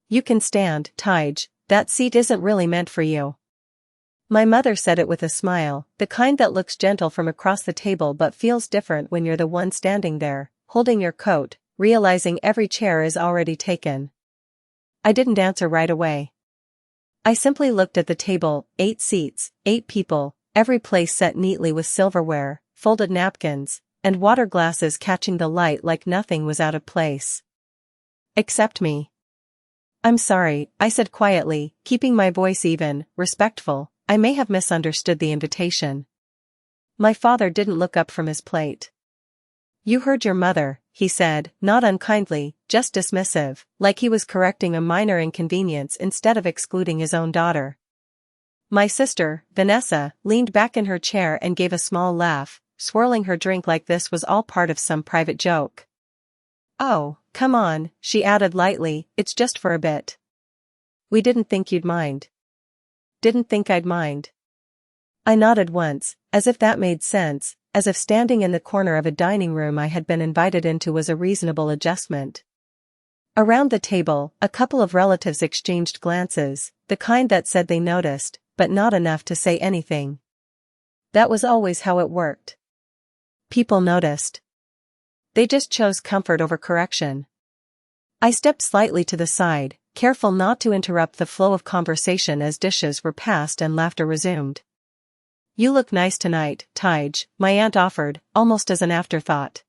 You can stand, Tige, that seat isn't really meant for you. My mother said it with a smile, the kind that looks gentle from across the table but feels different when you're the one standing there, holding your coat, realizing every chair is already taken. I didn't answer right away. I simply looked at the table, 8 seats, 8 people, every place set neatly with silverware, folded napkins, and water glasses catching the light like nothing was out of place. Except me. I'm sorry, I said quietly, keeping my voice even, respectful. I may have misunderstood the invitation. My father didn't look up from his plate. You heard your mother, he said, not unkindly, just dismissive, like he was correcting a minor inconvenience instead of excluding his own daughter. My sister, Vanessa, leaned back in her chair and gave a small laugh, swirling her drink like this was all part of some private joke. Oh, come on, she added lightly, it's just for a bit. We didn't think you'd mind. Didn't think I'd mind. I nodded once, as if that made sense, as if standing in the corner of a dining room I had been invited into was a reasonable adjustment. Around the table, a couple of relatives exchanged glances, the kind that said they noticed, but not enough to say anything. That was always how it worked. People noticed. They just chose comfort over correction. I stepped slightly to the side, careful not to interrupt the flow of conversation as dishes were passed and laughter resumed. You look nice tonight, Tige, my aunt offered, almost as an afterthought.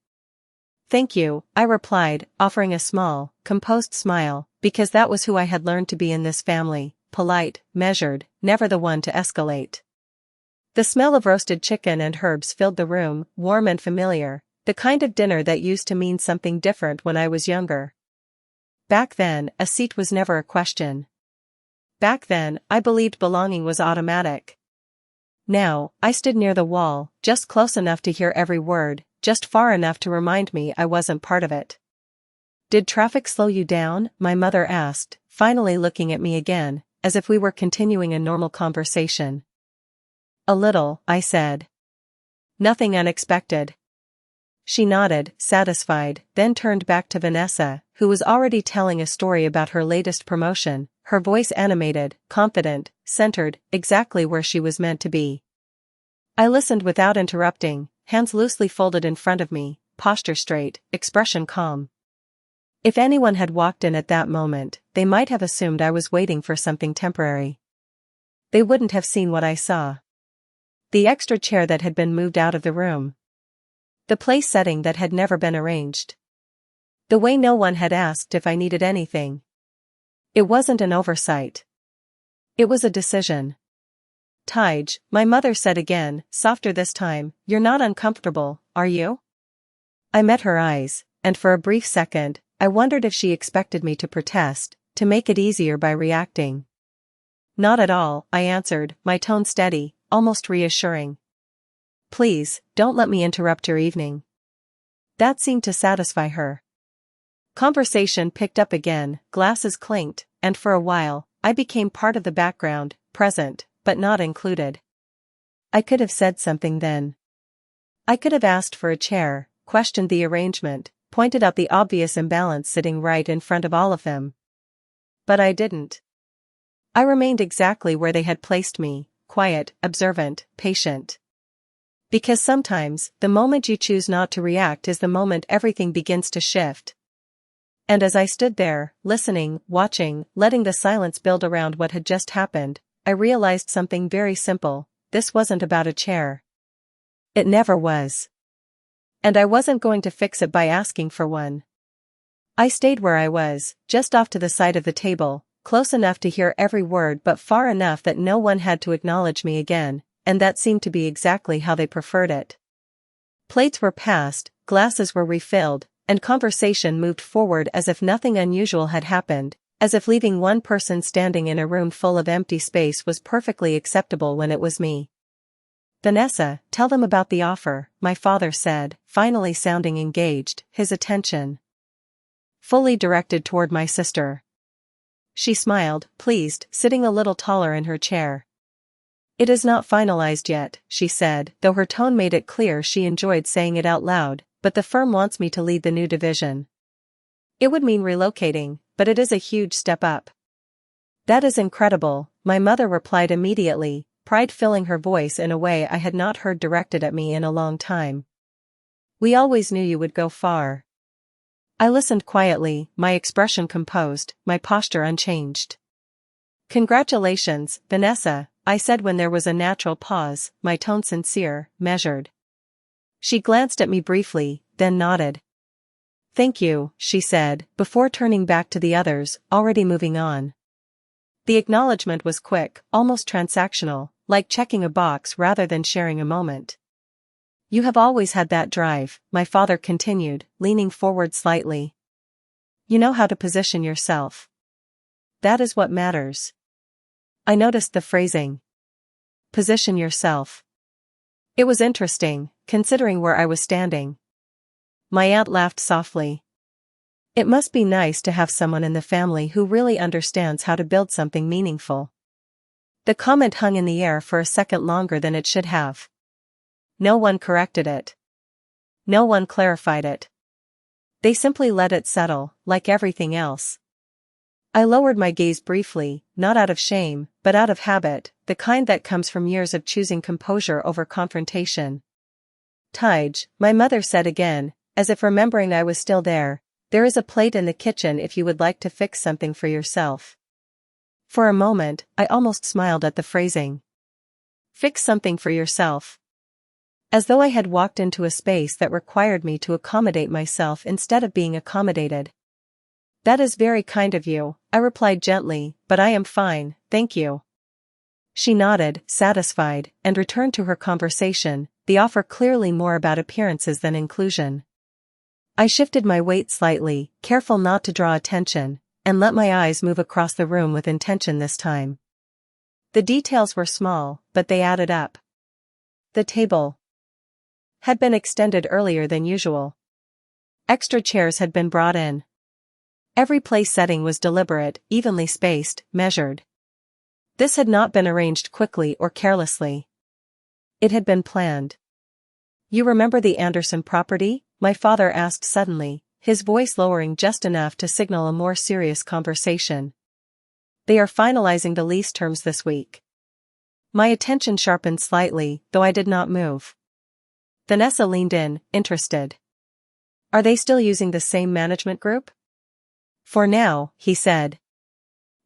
Thank you, I replied, offering a small, composed smile, because that was who I had learned to be in this family, polite, measured, never the one to escalate. The smell of roasted chicken and herbs filled the room, warm and familiar, the kind of dinner that used to mean something different when I was younger. Back then, a seat was never a question. Back then, I believed belonging was automatic. Now, I stood near the wall, just close enough to hear every word, just far enough to remind me I wasn't part of it. Did traffic slow you down? My mother asked, finally looking at me again, as if we were continuing a normal conversation. A little, I said. Nothing unexpected. She nodded, satisfied, then turned back to Vanessa, who was already telling a story about her latest promotion, her voice animated, confident, centered, exactly where she was meant to be. I listened without interrupting, hands loosely folded in front of me, posture straight, expression calm. If anyone had walked in at that moment, they might have assumed I was waiting for something temporary. They wouldn't have seen what I saw. The extra chair that had been moved out of the room. The place setting that had never been arranged. The way no one had asked if I needed anything. It wasn't an oversight. It was a decision. Tige, my mother said again, softer this time, you're not uncomfortable, are you? I met her eyes, and for a brief second, I wondered if she expected me to protest, to make it easier by reacting. Not at all, I answered, my tone steady, almost reassuring. Please, don't let me interrupt your evening. That seemed to satisfy her. Conversation picked up again, glasses clinked, and for a while, I became part of the background, present, but not included. I could have said something then. I could have asked for a chair, questioned the arrangement, pointed out the obvious imbalance sitting right in front of all of them. But I didn't. I remained exactly where they had placed me, quiet, observant, patient. Because sometimes, the moment you choose not to react is the moment everything begins to shift. And as I stood there, listening, watching, letting the silence build around what had just happened, I realized something very simple: this wasn't about a chair. It never was. And I wasn't going to fix it by asking for one. I stayed where I was, just off to the side of the table, close enough to hear every word but far enough that no one had to acknowledge me again, and that seemed to be exactly how they preferred it. Plates were passed, glasses were refilled, and conversation moved forward as if nothing unusual had happened, as if leaving one person standing in a room full of empty space was perfectly acceptable when it was me. Vanessa, tell them about the offer, my father said, finally sounding engaged, his attention fully directed toward my sister. She smiled, pleased, sitting a little taller in her chair. It is not finalized yet, she said, though her tone made it clear she enjoyed saying it out loud, but the firm wants me to lead the new division. It would mean relocating, but it is a huge step up. That is incredible, my mother replied immediately, pride filling her voice in a way I had not heard directed at me in a long time. We always knew you would go far. I listened quietly, my expression composed, my posture unchanged. Congratulations, Vanessa, I said when there was a natural pause, my tone sincere, measured. She glanced at me briefly, then nodded. Thank you, she said, before turning back to the others, already moving on. The acknowledgement was quick, almost transactional, like checking a box rather than sharing a moment. You have always had that drive, my father continued, leaning forward slightly. You know how to position yourself. That is what matters. I noticed the phrasing. Position yourself. It was interesting, considering where I was standing. My aunt laughed softly. It must be nice to have someone in the family who really understands how to build something meaningful. The comment hung in the air for a second longer than it should have. No one corrected it. No one clarified it. They simply let it settle, like everything else. I lowered my gaze briefly, not out of shame, but out of habit, the kind that comes from years of choosing composure over confrontation. Tige, my mother said again, as if remembering I was still there, there is a plate in the kitchen if you would like to fix something for yourself. For a moment, I almost smiled at the phrasing. Fix something for yourself. As though I had walked into a space that required me to accommodate myself instead of being accommodated. That is very kind of you, I replied gently, but I am fine, thank you. She nodded, satisfied, and returned to her conversation, the offer clearly more about appearances than inclusion. I shifted my weight slightly, careful not to draw attention, and let my eyes move across the room with intention this time. The details were small, but they added up. The table had been extended earlier than usual. Extra chairs had been brought in. Every place setting was deliberate, evenly spaced, measured. This had not been arranged quickly or carelessly. It had been planned. You remember the Anderson property? My father asked suddenly, his voice lowering just enough to signal a more serious conversation. They are finalizing the lease terms this week. My attention sharpened slightly, though I did not move. Vanessa leaned in, interested. Are they still using the same management group? For now, he said.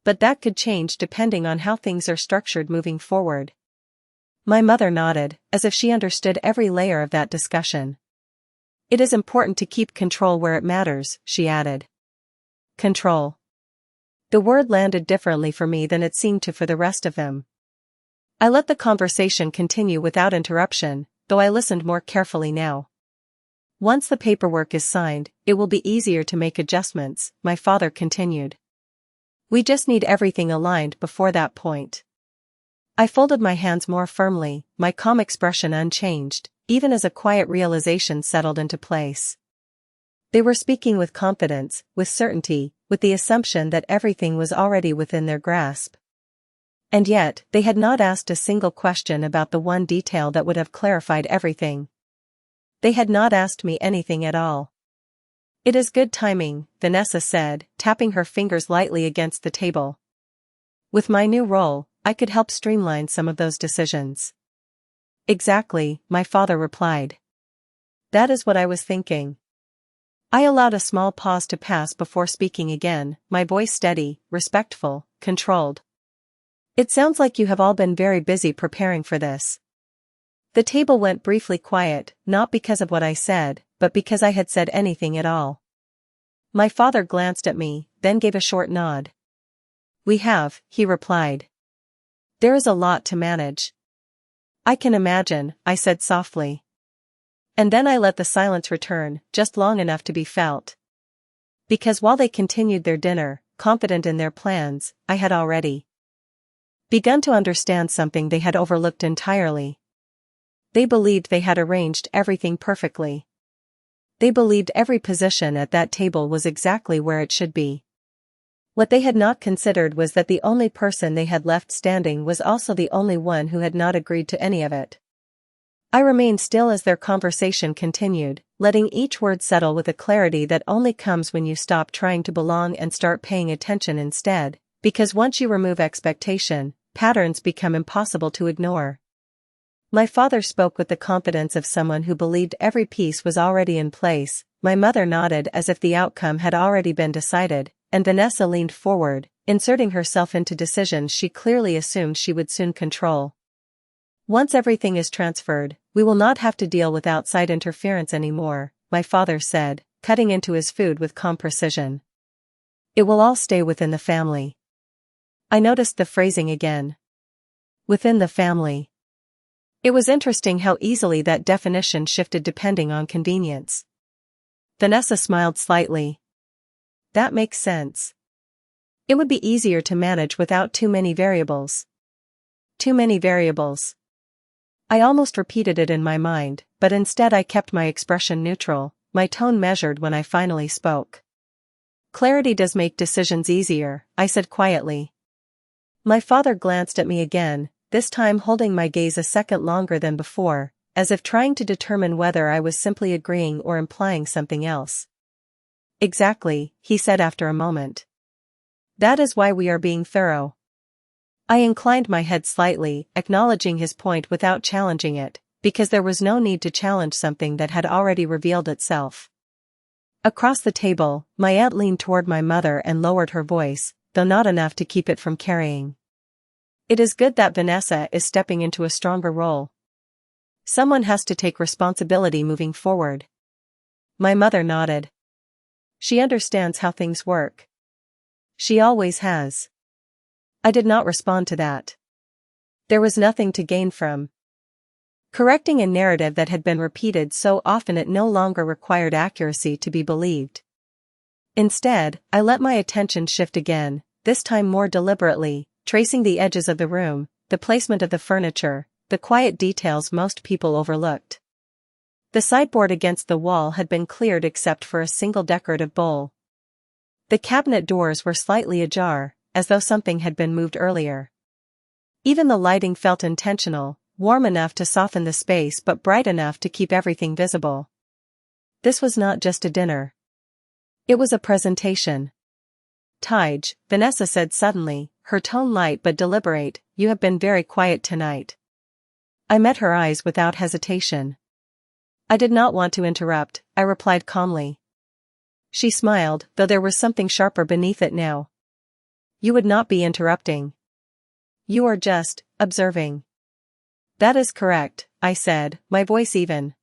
But that could change depending on how things are structured moving forward. My mother nodded, as if she understood every layer of that discussion. It is important to keep control where it matters, she added. Control. The word landed differently for me than it seemed to for the rest of them. I let the conversation continue without interruption, though I listened more carefully now. Once the paperwork is signed, it will be easier to make adjustments, my father continued. We just need everything aligned before that point. I folded my hands more firmly, my calm expression unchanged, even as a quiet realization settled into place. They were speaking with confidence, with certainty, with the assumption that everything was already within their grasp. And yet, they had not asked a single question about the one detail that would have clarified everything. They had not asked me anything at all. It is good timing, Vanessa said, tapping her fingers lightly against the table. With my new role, I could help streamline some of those decisions. Exactly, my father replied. That is what I was thinking. I allowed a small pause to pass before speaking again, my voice steady, respectful, controlled. It sounds like you have all been very busy preparing for this. The table went briefly quiet, not because of what I said, but because I had said anything at all. My father glanced at me, then gave a short nod. We have, he replied. There is a lot to manage. I can imagine, I said softly. And then I let the silence return, just long enough to be felt. Because while they continued their dinner, confident in their plans, I had already begun to understand something they had overlooked entirely. They believed they had arranged everything perfectly. They believed every position at that table was exactly where it should be. What they had not considered was that the only person they had left standing was also the only one who had not agreed to any of it. I remained still as their conversation continued, letting each word settle with a clarity that only comes when you stop trying to belong and start paying attention instead, because once you remove expectation, patterns become impossible to ignore. My father spoke with the confidence of someone who believed every piece was already in place. My mother nodded as if the outcome had already been decided, and Vanessa leaned forward, inserting herself into decisions she clearly assumed she would soon control. Once everything is transferred, we will not have to deal with outside interference anymore, my father said, cutting into his food with calm precision. It will all stay within the family. I noticed the phrasing again. Within the family. It was interesting how easily that definition shifted depending on convenience. Vanessa smiled slightly. That makes sense. It would be easier to manage without too many variables. Too many variables. I almost repeated it in my mind, but instead I kept my expression neutral, my tone measured when I finally spoke. Clarity does make decisions easier, I said quietly. My father glanced at me again, this time holding my gaze a second longer than before, as if trying to determine whether I was simply agreeing or implying something else. Exactly, he said after a moment. That is why we are being thorough. I inclined my head slightly, acknowledging his point without challenging it, because there was no need to challenge something that had already revealed itself. Across the table, my aunt leaned toward my mother and lowered her voice, though not enough to keep it from carrying. It is good that Vanessa is stepping into a stronger role. Someone has to take responsibility moving forward. My mother nodded. She understands how things work. She always has. I did not respond to that. There was nothing to gain from correcting a narrative that had been repeated so often it no longer required accuracy to be believed. Instead, I let my attention shift again, this time more deliberately, tracing the edges of the room, the placement of the furniture, the quiet details most people overlooked. The sideboard against the wall had been cleared except for a single decorative bowl. The cabinet doors were slightly ajar, as though something had been moved earlier. Even the lighting felt intentional, warm enough to soften the space but bright enough to keep everything visible. This was not just a dinner. It was a presentation. Tige, Vanessa said suddenly, her tone light but deliberate, you have been very quiet tonight. I met her eyes without hesitation. I did not want to interrupt, I replied calmly. She smiled, though there was something sharper beneath it now. You would not be interrupting. You are just observing. That is correct, I said, my voice even.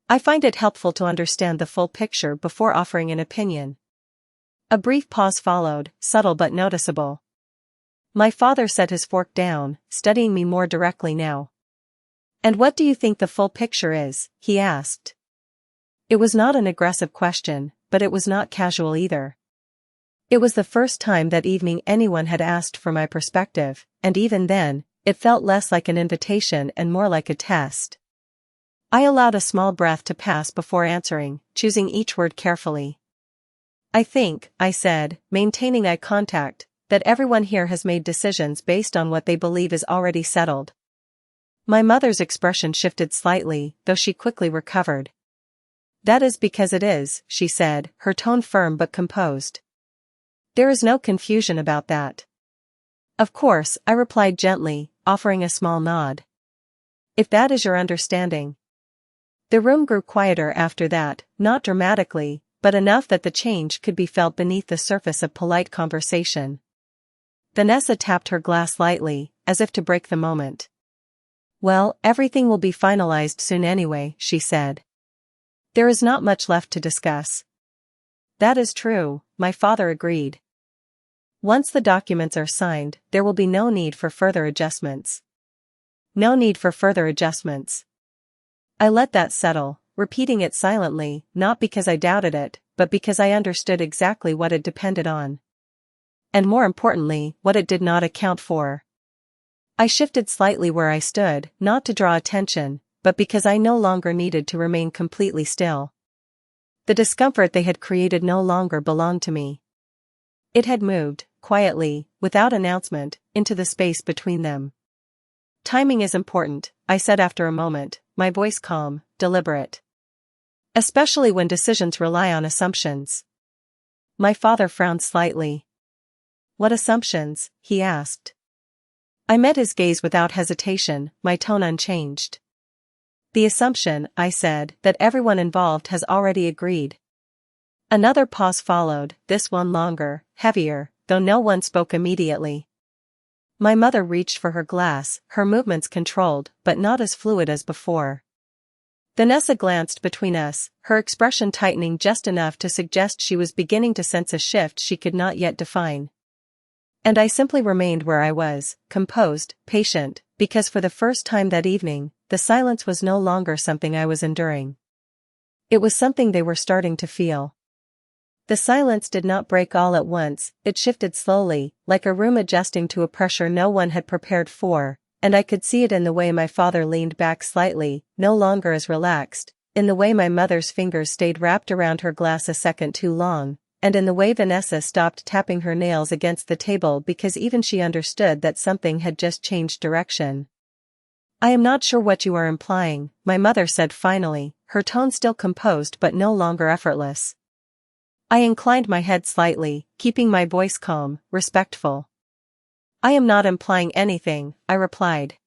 I find it helpful to understand the full picture before offering an opinion. A brief pause followed, subtle but noticeable. My father set his fork down, studying me more directly now. And what do you think the full picture is? He asked. It was not an aggressive question, but it was not casual either. It was the first time that evening anyone had asked for my perspective, and even then, it felt less like an invitation and more like a test. I allowed a small breath to pass before answering, choosing each word carefully. I think, I said, maintaining eye contact, that everyone here has made decisions based on what they believe is already settled. My mother's expression shifted slightly, though she quickly recovered. That is because it is, she said, her tone firm but composed. There is no confusion about that. Of course, I replied gently, offering a small nod. If that is your understanding. The room grew quieter after that, not dramatically, but enough that the change could be felt beneath the surface of polite conversation. Vanessa tapped her glass lightly, as if to break the moment. Well, everything will be finalized soon anyway, she said. There is not much left to discuss. That is true, my father agreed. Once the documents are signed, there will be no need for further adjustments. No need for further adjustments. I let that settle, repeating it silently, not because I doubted it, but because I understood exactly what it depended on. And more importantly, what it did not account for. I shifted slightly where I stood, not to draw attention, but because I no longer needed to remain completely still. The discomfort they had created no longer belonged to me. It had moved, quietly, without announcement, into the space between them. Timing is important, I said after a moment, my voice calm, deliberate. Especially when decisions rely on assumptions. My father frowned slightly. What assumptions? He asked. I met his gaze without hesitation, my tone unchanged. The assumption, I said, that everyone involved has already agreed. Another pause followed, this one longer, heavier, though no one spoke immediately. My mother reached for her glass, her movements controlled, but not as fluid as before. Vanessa glanced between us, her expression tightening just enough to suggest she was beginning to sense a shift she could not yet define. And I simply remained where I was, composed, patient, because for the first time that evening, the silence was no longer something I was enduring. It was something they were starting to feel. The silence did not break all at once, it shifted slowly, like a room adjusting to a pressure no one had prepared for, and I could see it in the way my father leaned back slightly, no longer as relaxed, in the way my mother's fingers stayed wrapped around her glass a second too long, and in the way Vanessa stopped tapping her nails against the table because even she understood that something had just changed direction. I am not sure what you are implying, my mother said finally, her tone still composed but no longer effortless. I inclined my head slightly, keeping my voice calm, respectful. I am not implying anything, I replied.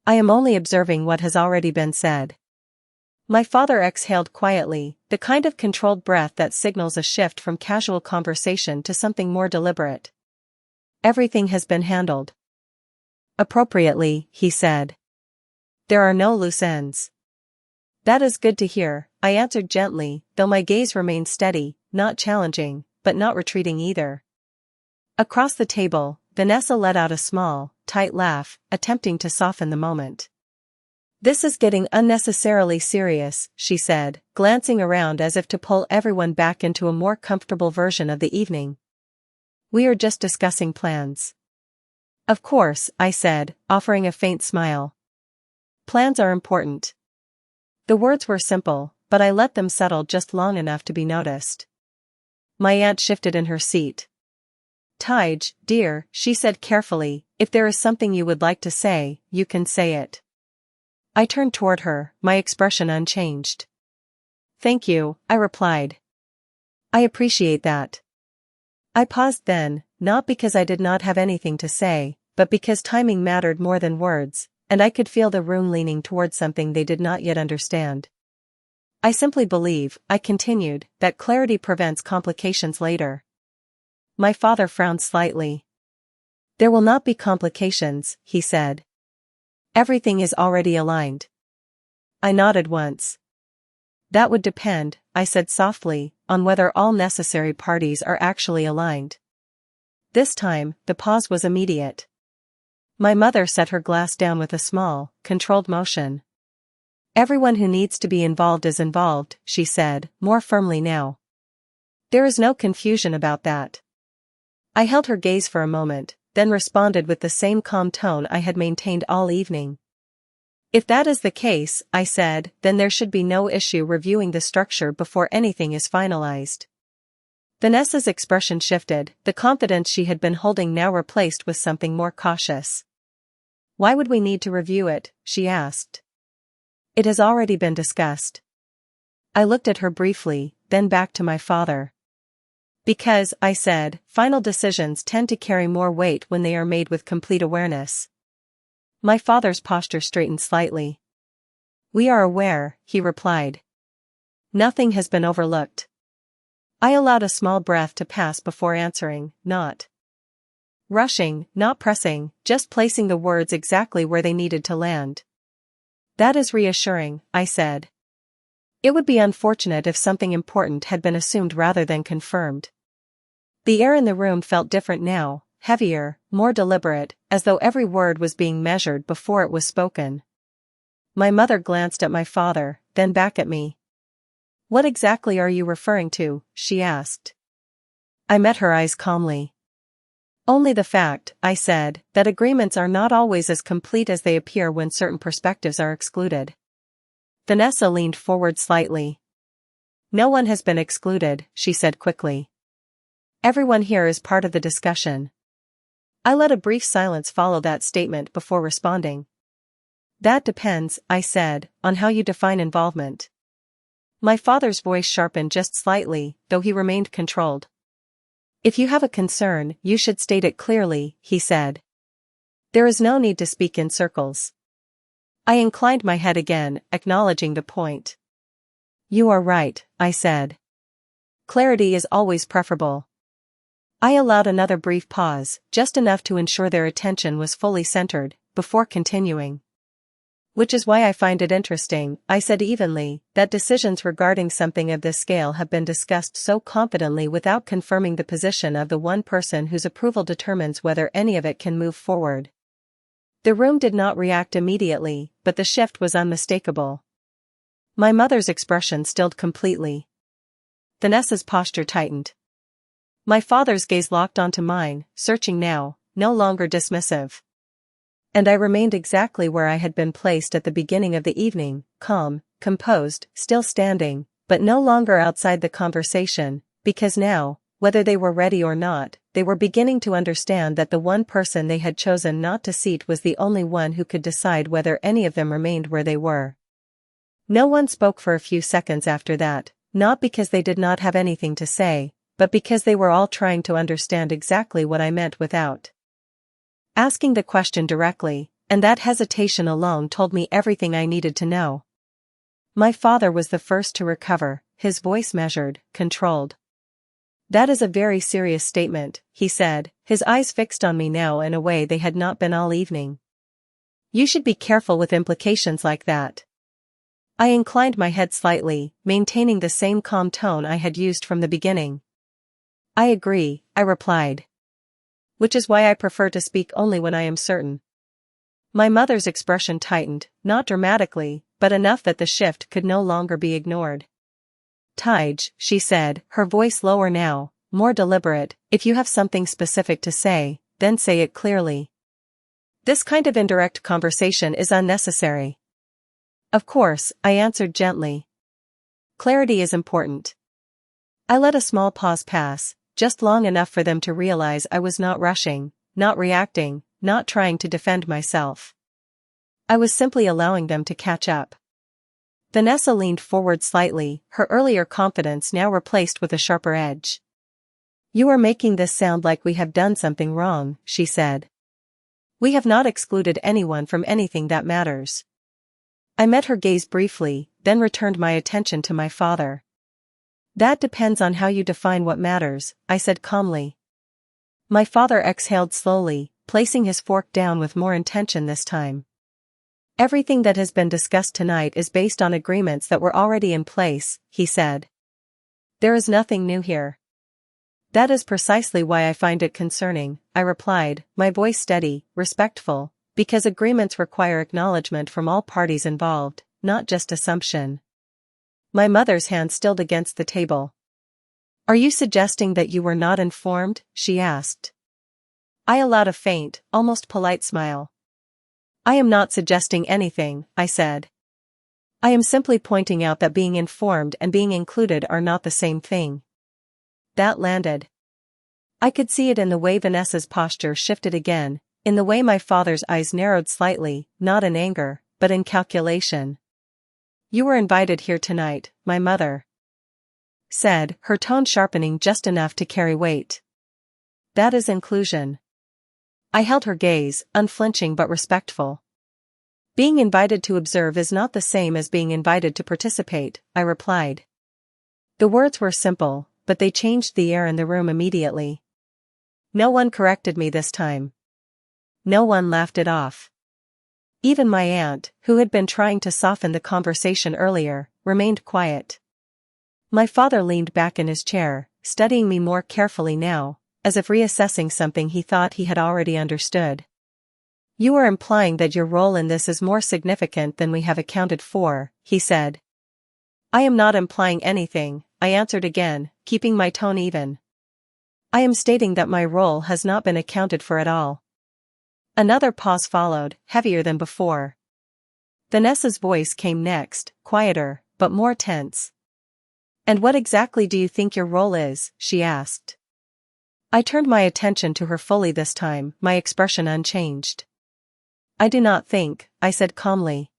I am only observing what has already been said. My father exhaled quietly, the kind of controlled breath that signals a shift from casual conversation to something more deliberate. Everything has been handled appropriately, he said. There are no loose ends. That is good to hear, I answered gently, though my gaze remained steady, not challenging, but not retreating either. Across the table, Vanessa let out a small, tight laugh, attempting to soften the moment. This is getting unnecessarily serious, she said, glancing around as if to pull everyone back into a more comfortable version of the evening. We are just discussing plans. Of course, I said, offering a faint smile. Plans are important. The words were simple, but I let them settle just long enough to be noticed. My aunt shifted in her seat. Tige, dear, she said carefully, if there is something you would like to say, you can say it. I turned toward her, my expression unchanged. Thank you, I replied. I appreciate that. I paused then, not because I did not have anything to say, but because timing mattered more than words, and I could feel the room leaning toward something they did not yet understand. I simply believe, I continued, that clarity prevents complications later. My father frowned slightly. There will not be complications, he said. Everything is already aligned. I nodded once. That would depend, I said softly, on whether all necessary parties are actually aligned. This time, the pause was immediate. My mother set her glass down with a small, controlled motion. Everyone who needs to be involved is involved, she said, more firmly now. There is no confusion about that. I held her gaze for a moment, then responded with the same calm tone I had maintained all evening. If that is the case, I said, then there should be no issue reviewing the structure before anything is finalized. Vanessa's expression shifted, the confidence she had been holding now replaced with something more cautious. Why would we need to review it? She asked. It has already been discussed. I looked at her briefly, then back to my father. Because, I said, final decisions tend to carry more weight when they are made with complete awareness. My father's posture straightened slightly. We are aware, he replied. Nothing has been overlooked. I allowed a small breath to pass before answering, not rushing, not pressing, just placing the words exactly where they needed to land. That is reassuring, I said. It would be unfortunate if something important had been assumed rather than confirmed. The air in the room felt different now, heavier, more deliberate, as though every word was being measured before it was spoken. My mother glanced at my father, then back at me. What exactly are you referring to? She asked. I met her eyes calmly. Only the fact, I said, that agreements are not always as complete as they appear when certain perspectives are excluded. Vanessa leaned forward slightly. No one has been excluded, she said quickly. Everyone here is part of the discussion. I let a brief silence follow that statement before responding. That depends, I said, on how you define involvement. My father's voice sharpened just slightly, though he remained controlled. If you have a concern, you should state it clearly, he said. There is no need to speak in circles. I inclined my head again, acknowledging the point. You are right, I said. Clarity is always preferable. I allowed another brief pause, just enough to ensure their attention was fully centered, before continuing. Which is why I find it interesting, I said evenly, that decisions regarding something of this scale have been discussed so confidently without confirming the position of the one person whose approval determines whether any of it can move forward. The room did not react immediately, but the shift was unmistakable. My mother's expression stilled completely. Vanessa's posture tightened. My father's gaze locked onto mine, searching now, no longer dismissive. And I remained exactly where I had been placed at the beginning of the evening, calm, composed, still standing, but no longer outside the conversation, because now, whether they were ready or not, they were beginning to understand that the one person they had chosen not to seat was the only one who could decide whether any of them remained where they were. No one spoke for a few seconds after that, not because they did not have anything to say, but because they were all trying to understand exactly what I meant without asking the question directly, and that hesitation alone told me everything I needed to know. My father was the first to recover, his voice measured, controlled. That is a very serious statement, he said, his eyes fixed on me now in a way they had not been all evening. You should be careful with implications like that. I inclined my head slightly, maintaining the same calm tone I had used from the beginning. I agree, I replied. Which is why I prefer to speak only when I am certain. My mother's expression tightened, not dramatically, but enough that the shift could no longer be ignored. Tage, she said, her voice lower now, more deliberate, if you have something specific to say, then say it clearly. This kind of indirect conversation is unnecessary. Of course, I answered gently. Clarity is important. I let a small pause pass, just long enough for them to realize I was not rushing, not reacting, not trying to defend myself. I was simply allowing them to catch up. Vanessa leaned forward slightly, her earlier confidence now replaced with a sharper edge. You are making this sound like we have done something wrong, she said. We have not excluded anyone from anything that matters. I met her gaze briefly, then returned my attention to my father. That depends on how you define what matters, I said calmly. My father exhaled slowly, placing his fork down with more intention this time. Everything that has been discussed tonight is based on agreements that were already in place, he said. There is nothing new here. That is precisely why I find it concerning, I replied, my voice steady, respectful, because agreements require acknowledgement from all parties involved, not just assumption. My mother's hand stilled against the table. Are you suggesting that you were not informed? She asked. I allowed a faint, almost polite smile. I am not suggesting anything, I said. I am simply pointing out that being informed and being included are not the same thing. That landed. I could see it in the way Vanessa's posture shifted again, in the way my father's eyes narrowed slightly, not in anger, but in calculation. You were invited here tonight, my mother said, her tone sharpening just enough to carry weight. That is inclusion. I held her gaze, unflinching but respectful. Being invited to observe is not the same as being invited to participate, I replied. The words were simple, but they changed the air in the room immediately. No one corrected me this time. No one laughed it off. Even my aunt, who had been trying to soften the conversation earlier, remained quiet. My father leaned back in his chair, studying me more carefully now, as if reassessing something he thought he had already understood. You are implying that your role in this is more significant than we have accounted for, he said. I am not implying anything, I answered again, keeping my tone even. I am stating that my role has not been accounted for at all. Another pause followed, heavier than before. Vanessa's voice came next, quieter, but more tense. And what exactly do you think your role is? She asked. I turned my attention to her fully this time, my expression unchanged. I do not think, I said calmly.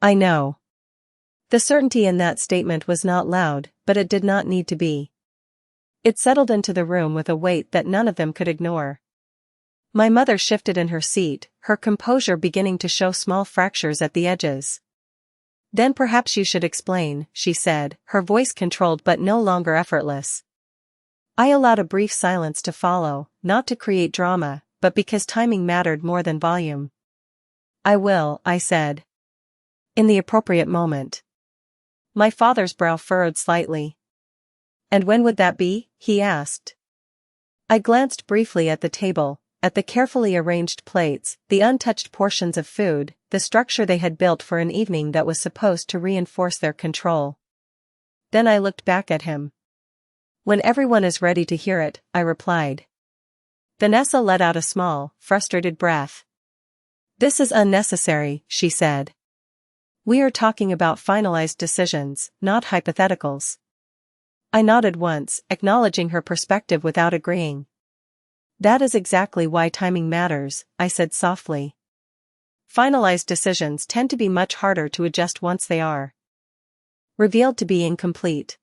I know. The certainty in that statement was not loud, but it did not need to be. It settled into the room with a weight that none of them could ignore. My mother shifted in her seat, her composure beginning to show small fractures at the edges. Then perhaps you should explain, she said, her voice controlled but no longer effortless. I allowed a brief silence to follow, not to create drama, but because timing mattered more than volume. I will, I said. In the appropriate moment. My father's brow furrowed slightly. And when would that be? He asked. I glanced briefly at the table, at the carefully arranged plates, the untouched portions of food, the structure they had built for an evening that was supposed to reinforce their control. Then I looked back at him. When everyone is ready to hear it, I replied. Vanessa let out a small, frustrated breath. This is unnecessary, she said. We are talking about finalized decisions, not hypotheticals. I nodded once, acknowledging her perspective without agreeing. That is exactly why timing matters, I said softly. Finalized decisions tend to be much harder to adjust once they are revealed to be incomplete.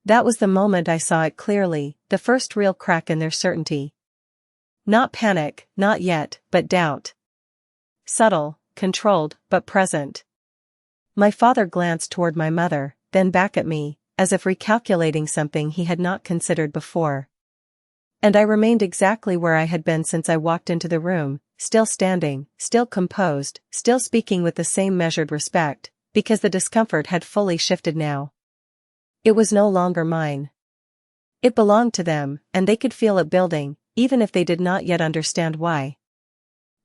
That was the moment I saw it clearly, the first real crack in their certainty. Not panic, not yet, but doubt. Subtle, controlled, but present. My father glanced toward my mother, then back at me, as if recalculating something he had not considered before. And I remained exactly where I had been since I walked into the room, still standing, still composed, still speaking with the same measured respect, because the discomfort had fully shifted now. It was no longer mine. It belonged to them, and they could feel it building, even if they did not yet understand why.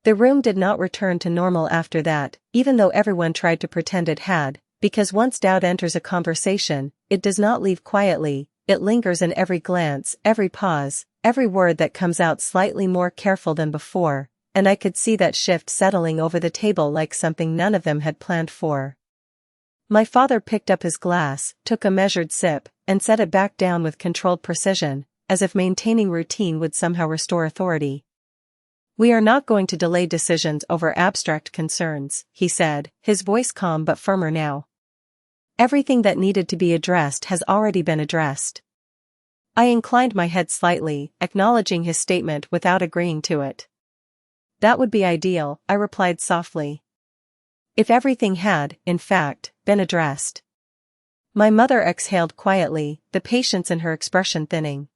The room did not return to normal after that, even though everyone tried to pretend it had, because once doubt enters a conversation, it does not leave quietly, it lingers in every glance, every pause, every word that comes out slightly more careful than before, and I could see that shift settling over the table like something none of them had planned for. My father picked up his glass, took a measured sip, and set it back down with controlled precision, as if maintaining routine would somehow restore authority. We are not going to delay decisions over abstract concerns, he said, his voice calm but firmer now. Everything that needed to be addressed has already been addressed. I inclined my head slightly, acknowledging his statement without agreeing to it. That would be ideal, I replied softly. If everything had, in fact, been addressed. My mother exhaled quietly, the patience in her expression thinning.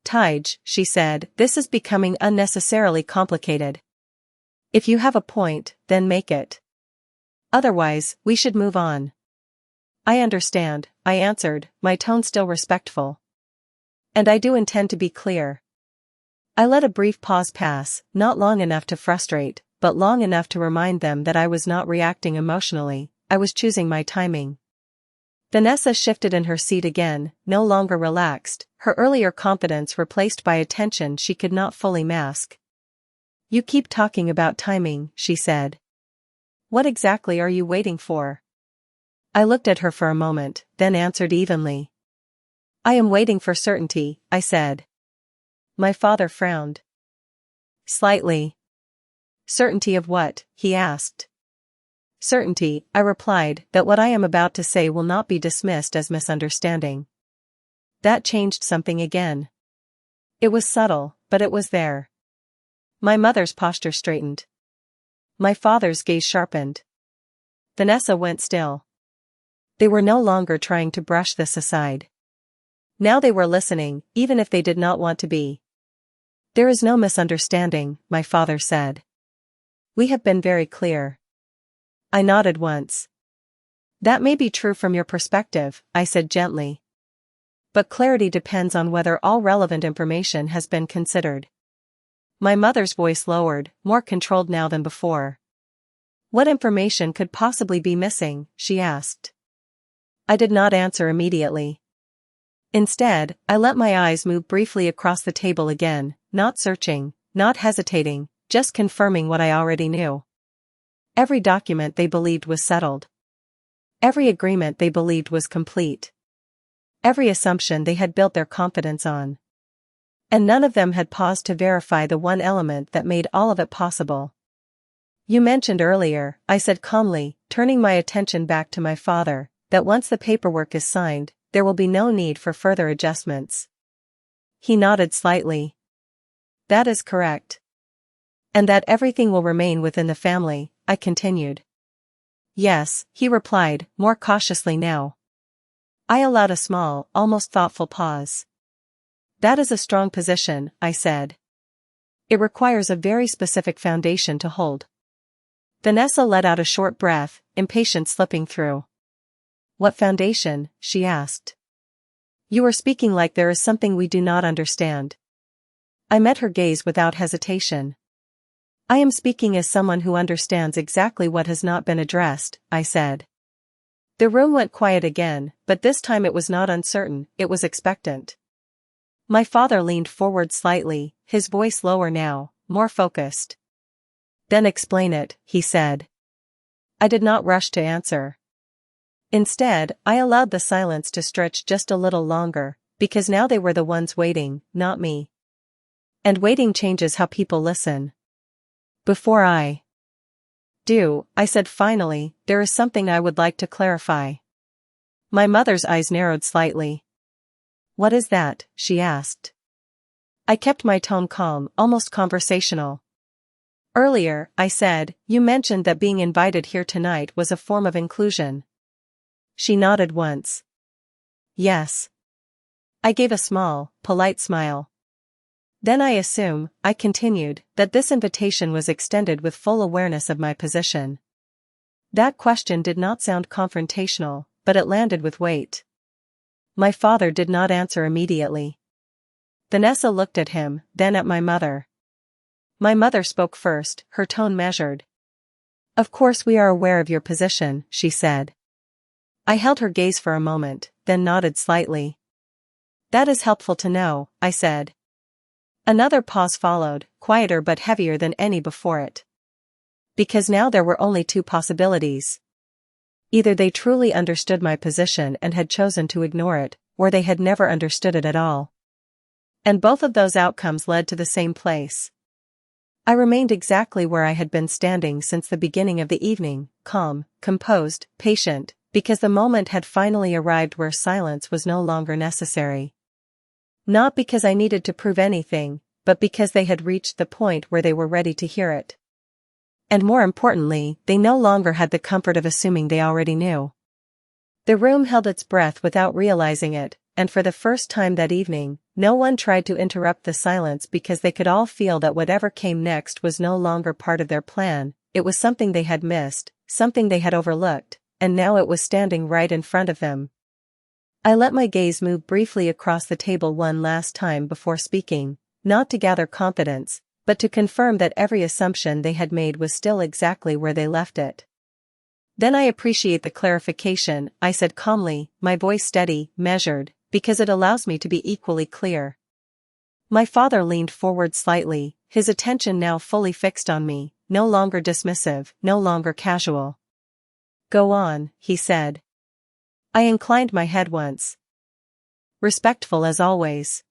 Tige, she said, this is becoming unnecessarily complicated. If you have a point, then make it. Otherwise, we should move on. I understand, I answered, my tone still respectful. And I do intend to be clear. I let a brief pause pass, not long enough to frustrate, but long enough to remind them that I was not reacting emotionally, I was choosing my timing. Vanessa shifted in her seat again, no longer relaxed, her earlier confidence replaced by a tension she could not fully mask. You keep talking about timing, she said. What exactly are you waiting for? I looked at her for a moment, then answered evenly. I am waiting for certainty, I said. My father frowned. Slightly. Certainty of what? He asked. Certainty, I replied, that what I am about to say will not be dismissed as misunderstanding. That changed something again. It was subtle, but it was there. My mother's posture straightened. My father's gaze sharpened. Vanessa went still. They were no longer trying to brush this aside. Now they were listening, even if they did not want to be. There is no misunderstanding, my father said. We have been very clear. I nodded once. That may be true from your perspective, I said gently. But clarity depends on whether all relevant information has been considered. My mother's voice lowered, more controlled now than before. What information could possibly be missing? She asked. I did not answer immediately. Instead, I let my eyes move briefly across the table again, not searching, not hesitating, just confirming what I already knew. Every document they believed was settled. Every agreement they believed was complete. Every assumption they had built their confidence on. And none of them had paused to verify the one element that made all of it possible. You mentioned earlier, I said calmly, turning my attention back to my father, that once the paperwork is signed, there will be no need for further adjustments. He nodded slightly. That is correct. And that everything will remain within the family, I continued. Yes, he replied, more cautiously now. I allowed a small, almost thoughtful pause. That is a strong position, I said. It requires a very specific foundation to hold. Vanessa let out a short breath, impatience slipping through. What foundation? She asked. You are speaking like there is something we do not understand. I met her gaze without hesitation. I am speaking as someone who understands exactly what has not been addressed, I said. The room went quiet again, but this time it was not uncertain, it was expectant. My father leaned forward slightly, his voice lower now, more focused. Then explain it, he said. I did not rush to answer. Instead, I allowed the silence to stretch just a little longer, because now they were the ones waiting, not me. And waiting changes how people listen. Before I do, I said finally, there is something I would like to clarify. My mother's eyes narrowed slightly. What is that? She asked. I kept my tone calm, almost conversational. Earlier, I said, you mentioned that being invited here tonight was a form of inclusion. She nodded once. Yes. I gave a small, polite smile. Then I assume, I continued, that this invitation was extended with full awareness of my position. That question did not sound confrontational, but it landed with weight. My father did not answer immediately. Vanessa looked at him, then at my mother. My mother spoke first, her tone measured. Of course we are aware of your position, she said. I held her gaze for a moment, then nodded slightly. That is helpful to know, I said. Another pause followed, quieter but heavier than any before it. Because now there were only two possibilities. Either they truly understood my position and had chosen to ignore it, or they had never understood it at all. And both of those outcomes led to the same place. I remained exactly where I had been standing since the beginning of the evening, calm, composed, patient, because the moment had finally arrived where silence was no longer necessary. Not because I needed to prove anything, but because they had reached the point where they were ready to hear it. And more importantly, they no longer had the comfort of assuming they already knew. The room held its breath without realizing it, and for the first time that evening, no one tried to interrupt the silence because they could all feel that whatever came next was no longer part of their plan, it was something they had missed, something they had overlooked, and now it was standing right in front of them. I let my gaze move briefly across the table one last time before speaking, not to gather confidence, but to confirm that every assumption they had made was still exactly where they left it. Then I appreciate the clarification, I said calmly, my voice steady, measured, because it allows me to be equally clear. My father leaned forward slightly, his attention now fully fixed on me, no longer dismissive, no longer casual. Go on, he said. I inclined my head once. Respectful as always.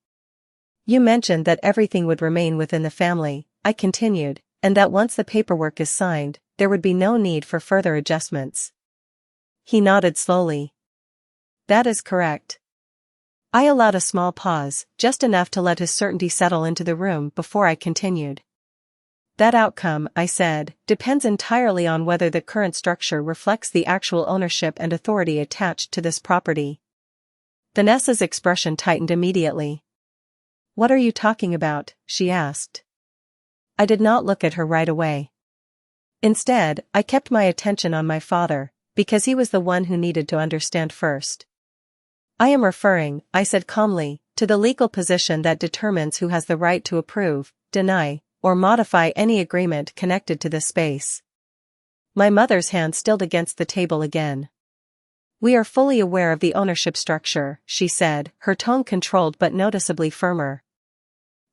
You mentioned that everything would remain within the family, I continued, and that once the paperwork is signed, there would be no need for further adjustments. He nodded slowly. That is correct. I allowed a small pause, just enough to let his certainty settle into the room before I continued. That outcome, I said, depends entirely on whether the current structure reflects the actual ownership and authority attached to this property. Vanessa's expression tightened immediately. What are you talking about? She asked. I did not look at her right away. Instead, I kept my attention on my father, because he was the one who needed to understand first. I am referring, I said calmly, to the legal position that determines who has the right to approve, deny, or modify any agreement connected to this space. My mother's hand stilled against the table again. We are fully aware of the ownership structure, she said, her tone controlled but noticeably firmer.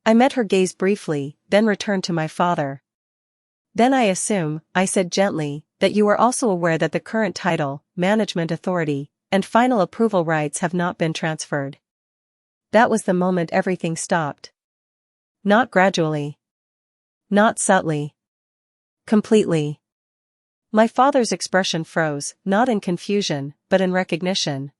I met her gaze briefly, then returned to my father. Then I assume, I said gently, that you are also aware that the current title, management authority, and final approval rights have not been transferred. That was the moment everything stopped. Not gradually. Not subtly. Completely. My father's expression froze, not in confusion, but in recognition.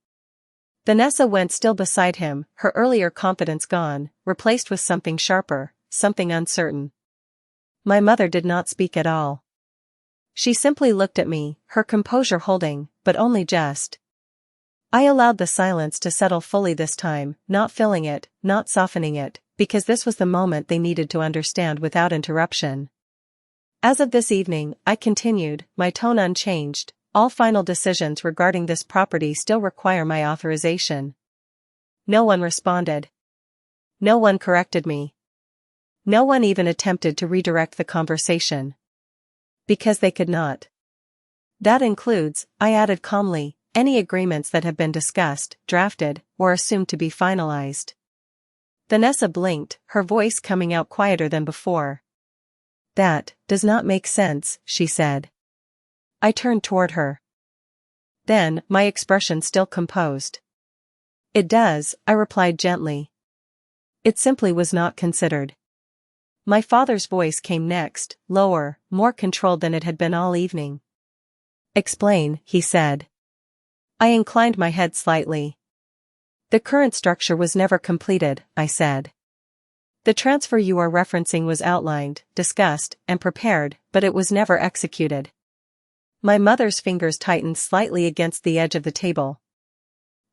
Vanessa went still beside him, her earlier confidence gone, replaced with something sharper, something uncertain. My mother did not speak at all. She simply looked at me, her composure holding, but only just. I allowed the silence to settle fully this time, not filling it, not softening it, because this was the moment they needed to understand without interruption. As of this evening, I continued, my tone unchanged, all final decisions regarding this property still require my authorization. No one responded. No one corrected me. No one even attempted to redirect the conversation. Because they could not. That includes, I added calmly, any agreements that have been discussed, drafted, or assumed to be finalized. Vanessa blinked, her voice coming out quieter than before. That does not make sense, she said. I turned toward her. Then, my expression still composed. It does, I replied gently. It simply was not considered. My father's voice came next, lower, more controlled than it had been all evening. Explain, he said. I inclined my head slightly. The current structure was never completed, I said. The transfer you are referencing was outlined, discussed, and prepared, but it was never executed. My mother's fingers tightened slightly against the edge of the table.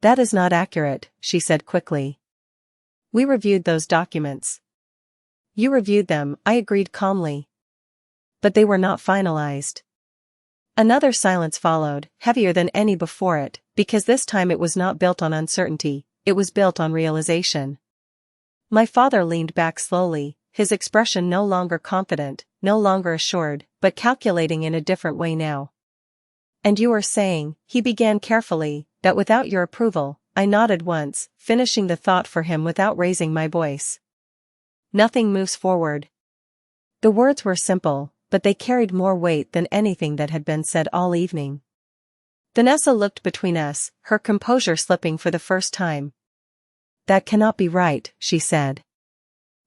That is not accurate, she said quickly. We reviewed those documents. You reviewed them, I agreed calmly. But they were not finalized. Another silence followed, heavier than any before it, because this time it was not built on uncertainty, it was built on realization. My father leaned back slowly, his expression no longer confident, no longer assured, but calculating in a different way now. And you are saying, he began carefully, that without your approval, I nodded once, finishing the thought for him without raising my voice. Nothing moves forward. The words were simple, but they carried more weight than anything that had been said all evening. Vanessa looked between us, her composure slipping for the first time. That cannot be right, she said.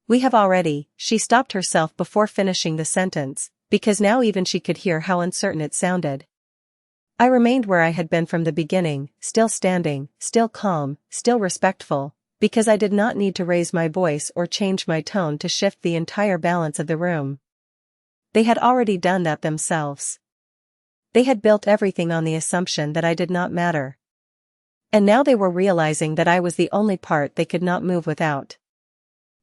We have already, she stopped herself before finishing the sentence, because now even she could hear how uncertain it sounded. I remained where I had been from the beginning, still standing, still calm, still respectful, because I did not need to raise my voice or change my tone to shift the entire balance of the room. They had already done that themselves. They had built everything on the assumption that I did not matter. And now they were realizing that I was the only part they could not move without.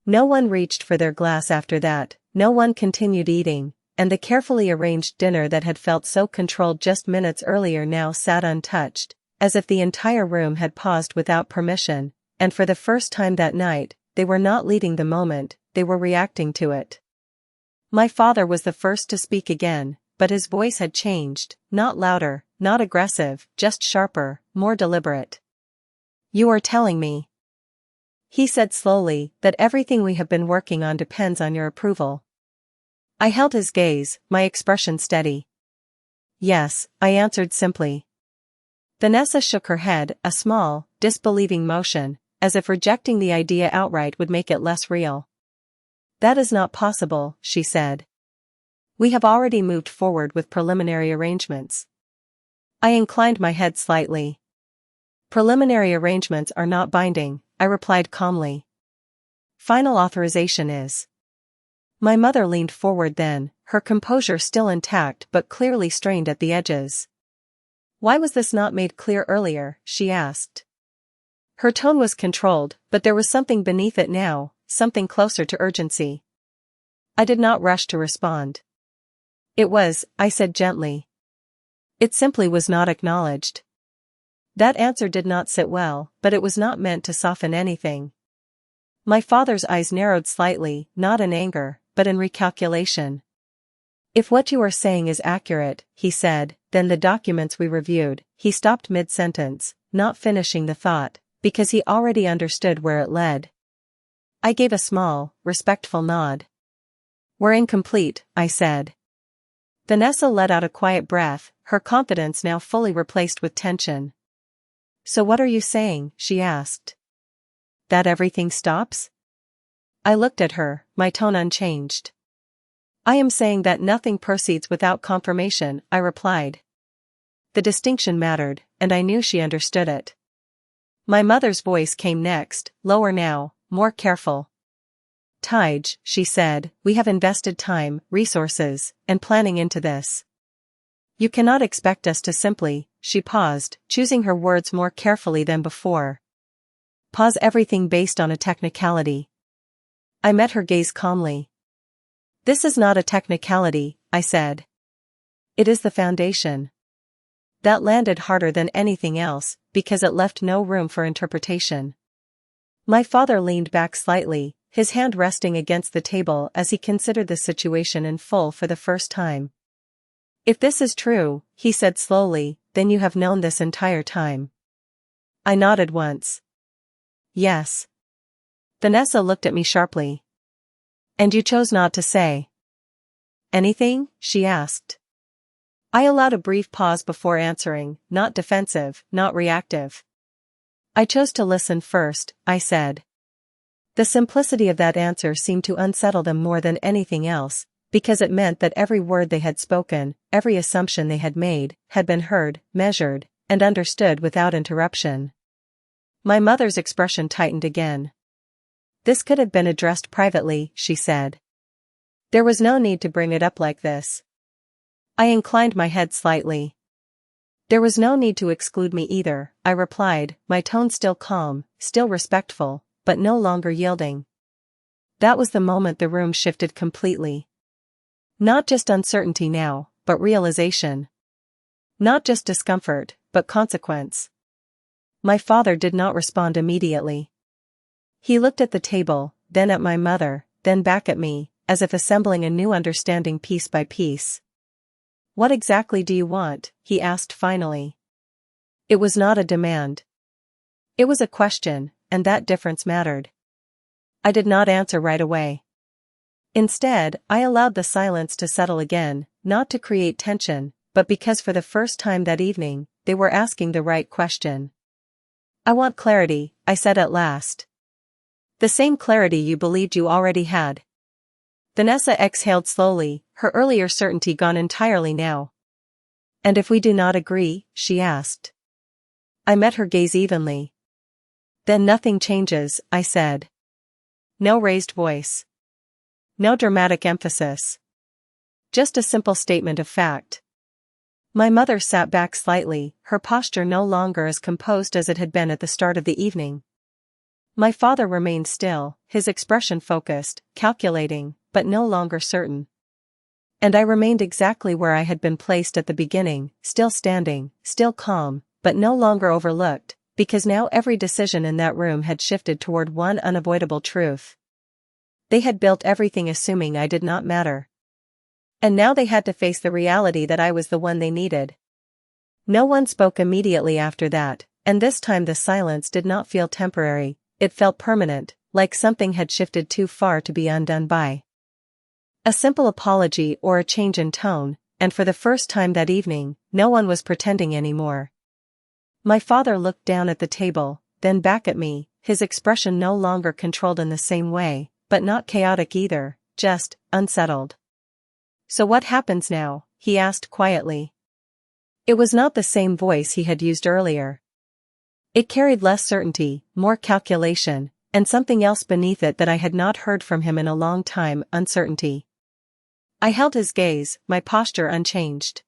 No one reached for their glass after that, no one continued eating, and the carefully arranged dinner that had felt so controlled just minutes earlier now sat untouched, as if the entire room had paused without permission, and for the first time that night, they were not leading the moment, they were reacting to it. My father was the first to speak again, but his voice had changed, not louder, not aggressive, just sharper, more deliberate. You are telling me, he said slowly, that everything we have been working on depends on your approval. I held his gaze, my expression steady. Yes, I answered simply. Vanessa shook her head, a small, disbelieving motion, as if rejecting the idea outright would make it less real. That is not possible, she said. We have already moved forward with preliminary arrangements. I inclined my head slightly. Preliminary arrangements are not binding, I replied calmly. Final authorization is. My mother leaned forward then, her composure still intact but clearly strained at the edges. Why was this not made clear earlier, she asked. Her tone was controlled, but there was something beneath it now, something closer to urgency. I did not rush to respond. It was, I said gently. It simply was not acknowledged. That answer did not sit well, but it was not meant to soften anything. My father's eyes narrowed slightly, not in anger, but in recalculation. If what you are saying is accurate, he said, then the documents we reviewed, he stopped mid-sentence, not finishing the thought, because he already understood where it led. I gave a small, respectful nod. We're incomplete, I said. Vanessa let out a quiet breath, her confidence now fully replaced with tension. So what are you saying, she asked. That everything stops? I looked at her, my tone unchanged. I am saying that nothing proceeds without confirmation, I replied. The distinction mattered, and I knew she understood it. My mother's voice came next, lower now, more careful. Tige, she said, we have invested time, resources, and planning into this. You cannot expect us to simply, she paused, choosing her words more carefully than before. Pause everything based on a technicality. I met her gaze calmly. This is not a technicality, I said. It is the foundation. That landed harder than anything else, because it left no room for interpretation. My father leaned back slightly, his hand resting against the table as he considered the situation in full for the first time. If this is true, he said slowly, then you have known this entire time. I nodded once. Yes. Vanessa looked at me sharply. And you chose not to say anything? She asked. I allowed a brief pause before answering, not defensive, not reactive. I chose to listen first, I said. The simplicity of that answer seemed to unsettle them more than anything else, because it meant that every word they had spoken, every assumption they had made, had been heard, measured, and understood without interruption. My mother's expression tightened again. This could have been addressed privately, she said. There was no need to bring it up like this. I inclined my head slightly. There was no need to exclude me either, I replied, my tone still calm, still respectful, but no longer yielding. That was the moment the room shifted completely. Not just uncertainty now, but realization. Not just discomfort, but consequence. My father did not respond immediately. He looked at the table, then at my mother, then back at me, as if assembling a new understanding piece by piece. What exactly do you want? He asked finally. It was not a demand. It was a question, and that difference mattered. I did not answer right away. Instead, I allowed the silence to settle again, not to create tension, but because for the first time that evening, they were asking the right question. I want clarity, I said at last. The same clarity you believed you already had. Vanessa exhaled slowly, her earlier certainty gone entirely now. And if we do not agree? She asked. I met her gaze evenly. Then nothing changes, I said. No raised voice. No dramatic emphasis. Just a simple statement of fact. My mother sat back slightly, her posture no longer as composed as it had been at the start of the evening. My father remained still, his expression focused, calculating, but no longer certain. And I remained exactly where I had been placed at the beginning, still standing, still calm, but no longer overlooked, because now every decision in that room had shifted toward one unavoidable truth. They had built everything assuming I did not matter. And now they had to face the reality that I was the one they needed. No one spoke immediately after that, and this time the silence did not feel temporary, it felt permanent, like something had shifted too far to be undone by a simple apology or a change in tone, and for the first time that evening, no one was pretending anymore. My father looked down at the table, then back at me, his expression no longer controlled in the same way, but not chaotic either, just unsettled. So what happens now? He asked quietly. It was not the same voice he had used earlier. It carried less certainty, more calculation, and something else beneath it that I had not heard from him in a long time, uncertainty. I held his gaze, my posture unchanged.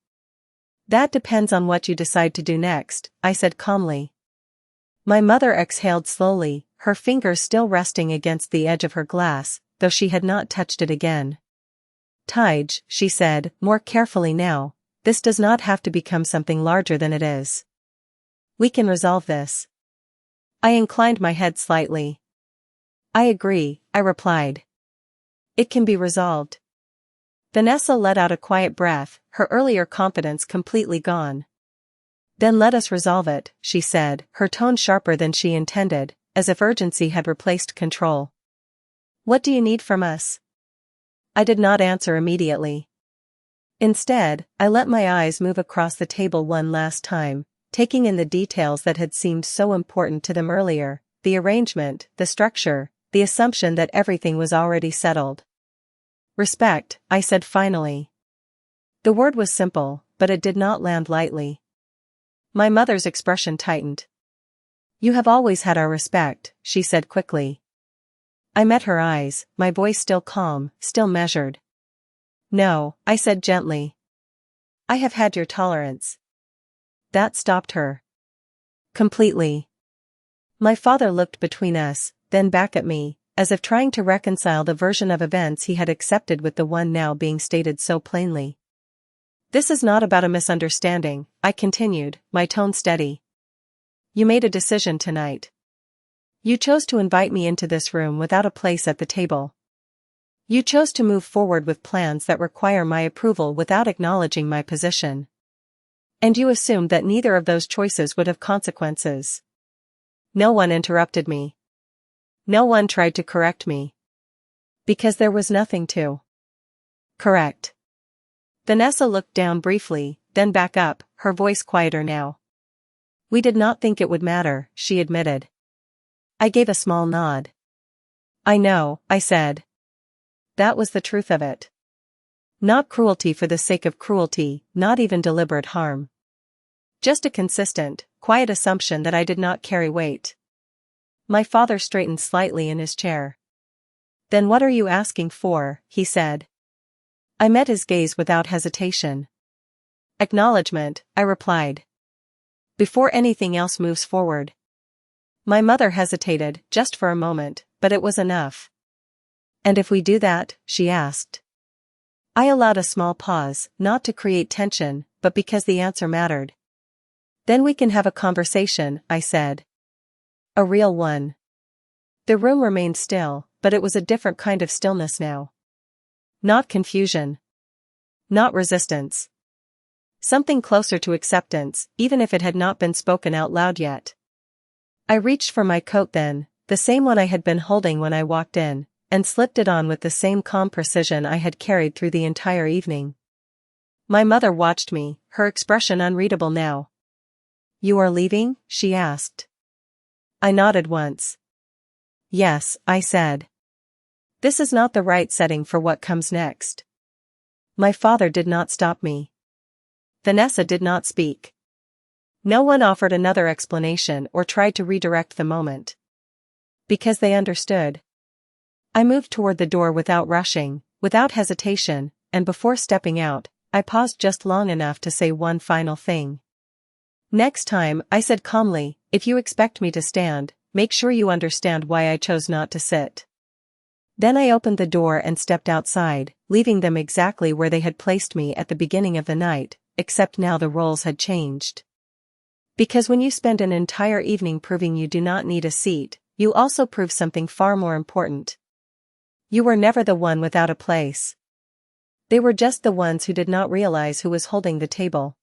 That depends on what you decide to do next, I said calmly. My mother exhaled slowly, her fingers still resting against the edge of her glass, though she had not touched it again. Tige, she said, more carefully now, this does not have to become something larger than it is. We can resolve this. I inclined my head slightly. I agree, I replied. It can be resolved. Vanessa let out a quiet breath, her earlier confidence completely gone. Then let us resolve it, she said, her tone sharper than she intended, as if urgency had replaced control. What do you need from us? I did not answer immediately. Instead, I let my eyes move across the table one last time, taking in the details that had seemed so important to them earlier, the arrangement, the structure, the assumption that everything was already settled. Respect, I said finally. The word was simple, but it did not land lightly. My mother's expression tightened. You have always had our respect, she said quickly. I met her eyes, my voice still calm, still measured. No, I said gently. I have had your tolerance. That stopped her. Completely. My father looked between us, then back at me, as if trying to reconcile the version of events he had accepted with the one now being stated so plainly. This is not about a misunderstanding, I continued, my tone steady. You made a decision tonight. You chose to invite me into this room without a place at the table. You chose to move forward with plans that require my approval without acknowledging my position. And you assumed that neither of those choices would have consequences. No one interrupted me. No one tried to correct me. Because there was nothing to correct. Vanessa looked down briefly, then back up, her voice quieter now. We did not think it would matter, she admitted. I gave a small nod. I know, I said. That was the truth of it. Not cruelty for the sake of cruelty, not even deliberate harm. Just a consistent, quiet assumption that I did not carry weight. My father straightened slightly in his chair. Then what are you asking for, he said. I met his gaze without hesitation. Acknowledgement, I replied. Before anything else moves forward. My mother hesitated, just for a moment, but it was enough. And if we do that, she asked. I allowed a small pause, not to create tension, but because the answer mattered. Then we can have a conversation, I said. A real one. The room remained still, but it was a different kind of stillness now. Not confusion. Not resistance. Something closer to acceptance, even if it had not been spoken out loud yet. I reached for my coat then, the same one I had been holding when I walked in, and slipped it on with the same calm precision I had carried through the entire evening. My mother watched me, her expression unreadable now. You are leaving? She asked. I nodded once. Yes, I said. This is not the right setting for what comes next. My father did not stop me. Vanessa did not speak. No one offered another explanation or tried to redirect the moment. Because they understood. I moved toward the door without rushing, without hesitation, and before stepping out, I paused just long enough to say one final thing. Next time, I said calmly, if you expect me to stand, make sure you understand why I chose not to sit. Then I opened the door and stepped outside, leaving them exactly where they had placed me at the beginning of the night, except now the roles had changed. Because when you spend an entire evening proving you do not need a seat, you also prove something far more important. You were never the one without a place. They were just the ones who did not realize who was holding the table.